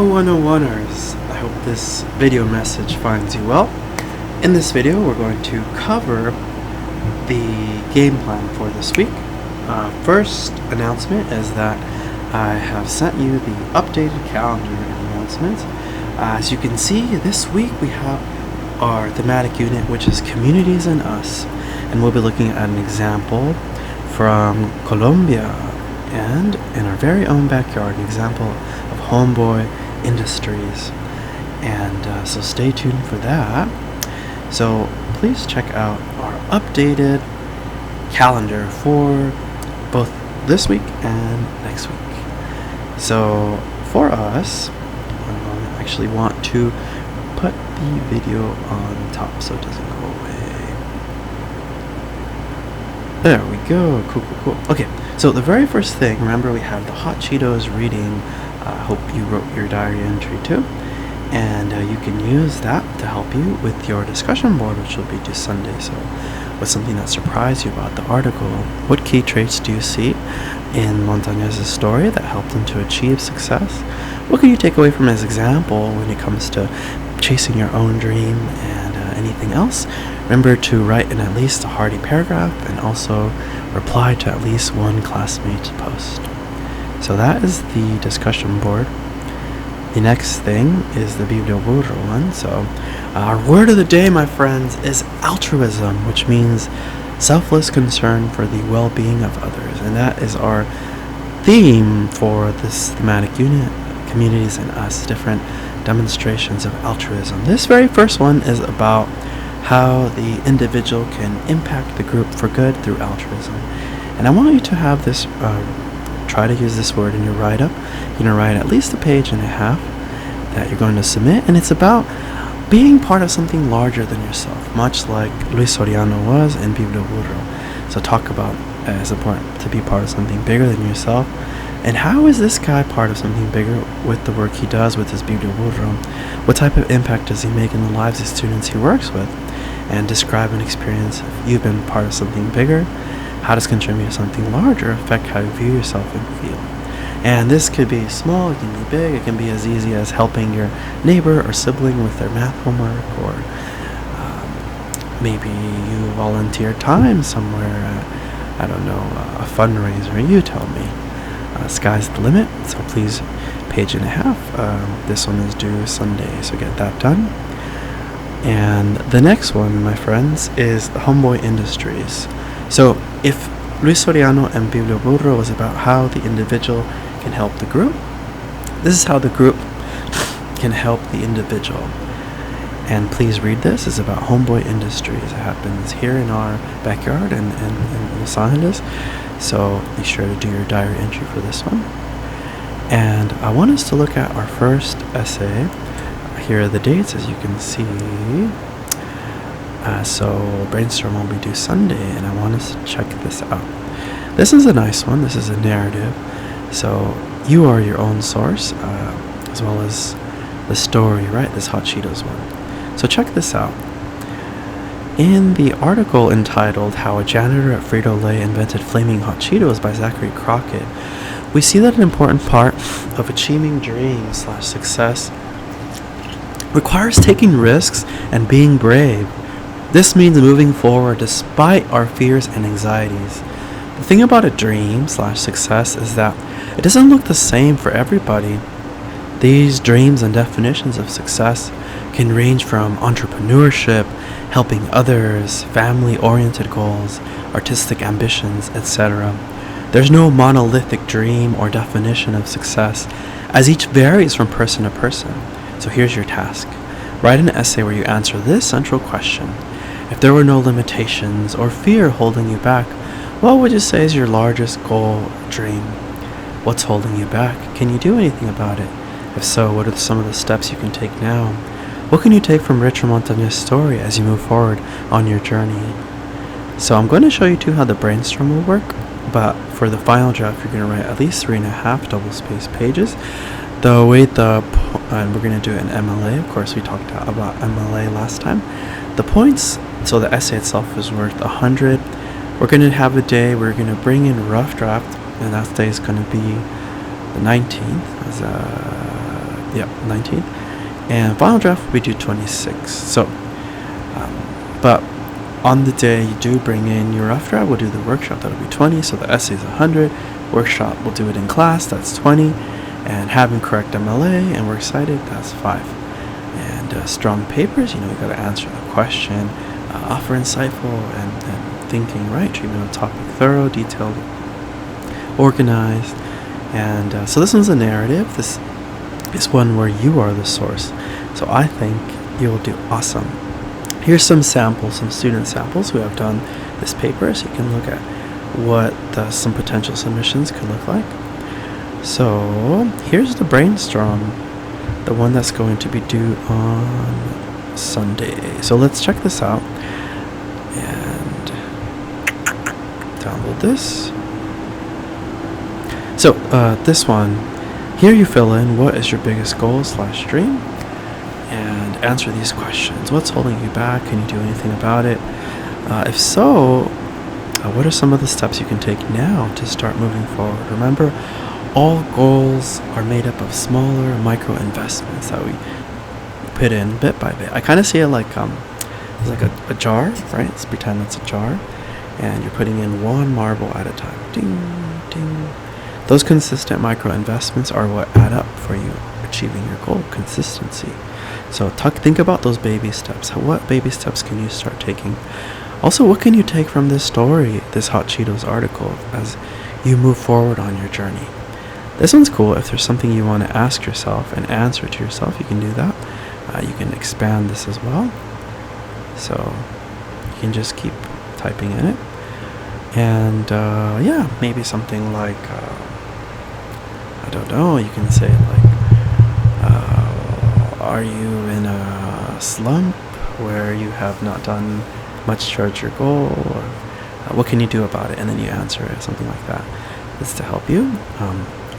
101ers, I hope this video message finds you well. In this video we're going to cover the game plan for this week. First announcement is that I have sent you the updated calendar and announcements. As you can see, this week we have our thematic unit, which is Communities and Us, and we'll be looking at an example from Colombia and in our very own backyard, an example of Homeboy Industries. And so stay tuned for that. So please check out our updated calendar for both this week and next week. So for us, I actually want to put the video on top so it doesn't go away. There we go. Cool. Okay, so the very first thing, remember we have the Hot Cheetos reading. I hope you wrote your diary entry too, and you can use that to help you with your discussion board, which will be due Sunday. So what's something that surprised you about the article? What key traits do you see in Montañez's story that helped him to achieve success? What can you take away from his example when it comes to chasing your own dream and anything else? Remember to write in at least a hearty paragraph and also reply to at least one classmate's post. So that is the discussion board. The next thing is the biblioburro one. So our word of the day, my friends, is altruism, which means selfless concern for the well-being of others. And that is our theme for this thematic unit, Communities and Us, different demonstrations of altruism. This very first one is about how the individual can impact the group for good through altruism. And I want you to have this try to use this word in your write-up. You're going to write at least a page and a half that you're going to submit, and it's about being part of something larger than yourself, much like Luis Soriano was in Biblioburro. So talk about it's important to be part of something bigger than yourself, and how is this guy part of something bigger with the work he does with his Biblioburro? What type of impact does he make in the lives of students he works with? And describe an experience if you've been part of something bigger. How does contributing to something larger affect how you view yourself and feel? And this could be small, it can be big, it can be as easy as helping your neighbor or sibling with their math homework, or maybe you volunteer time somewhere at, I don't know, a fundraiser. You tell me. Sky's the limit, so please, page and a half. This one is due Sunday, so get that done. And the next one, my friends, is Homeboy Industries. So if Luis Soriano and Biblioburro was about how the individual can help the group, this is how the group can help the individual. And please read this. It's about Homeboy Industries. It happens here in our backyard in Los Angeles. So be sure to do your diary entry for this one. And I want us to look at our first essay. Here are the dates, as you can see. So brainstorm will be due Sunday, and I want us to check this out. This is a nice one. This is a narrative. So you are your own source, as well as the story, right? This Hot Cheetos one. So check this out. In the article entitled How a Janitor at Frito-Lay Invented Flaming Hot Cheetos by Zachary Crockett, we see that an important part of achieving dreams/success requires taking risks and being brave. This means moving forward despite our fears and anxieties. The thing about a dream/success is that it doesn't look the same for everybody. These dreams and definitions of success can range from entrepreneurship, helping others, family-oriented goals, artistic ambitions, etc. There's no monolithic dream or definition of success, as each varies from person to person. So here's your task. Write an essay where you answer this central question. If there were no limitations or fear holding you back, what would you say is your largest goal or dream? What's holding you back? Can you do anything about it? If so, what are some of the steps you can take now? What can you take from Richard Montañez's story as you move forward on your journey? So I'm going to show you too how the brainstorm will work, but for the final draft, you're going to write at least 3.5 double-spaced pages. And we're going to do it in MLA. Of course, we talked about MLA last time. The points, so the essay itself is worth 100. We're going to have a day, we're going to bring in rough draft, and that day is going to be the 19th. As Yeah, 19th. And final draft we do 26. So, but on the day you do bring in your rough draft, we'll do the workshop. That'll be 20. So the essay is 100. Workshop, we'll do it in class. That's 20. And having correct MLA and we're excited, that's 5. And strong papers, you got to answer the question, offer insightful and thinking, right? Treatment of topic thorough, detailed, organized. And so this one's a narrative. This is one where you are the source. So I think you'll do awesome. Here's some samples, some student samples who have done this paper, so you can look at what some potential submissions could look like. So here's the brainstorm, the one that's going to be due on Sunday. So let's check this out and download this. So this one, here you fill in what is your biggest goal / dream and answer these questions. What's holding you back? Can you do anything about it? If so, what are some of the steps you can take now to start moving forward? Remember, all goals are made up of smaller micro investments that we put in bit by bit. I kind of see it like it's like a jar, right? Let's pretend it's a jar, and you're putting in one marble at a time. Ding, ding. Those consistent micro investments are what add up for you achieving your goal, consistency. So think about those baby steps. What baby steps can you start taking? Also, what can you take from this story, this Hot Cheetos article, as you move forward on your journey? This one's cool. If there's something you want to ask yourself and answer to yourself, you can do that. You can expand this as well. So you can just keep typing in it. And yeah, maybe something like, I don't know, you can say like, are you in a slump where you have not done much towards your goal? Or what can you do about it? And then you answer it, something like that. It's to help you.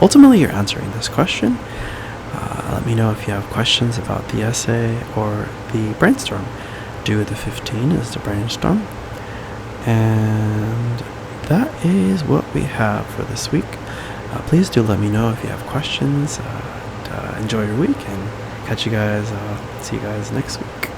Ultimately, you're answering this question. Let me know if you have questions about the essay or the brainstorm. Due the 15 is the brainstorm. And that is what we have for this week. Please do let me know if you have questions. Enjoy your week and see you guys next week.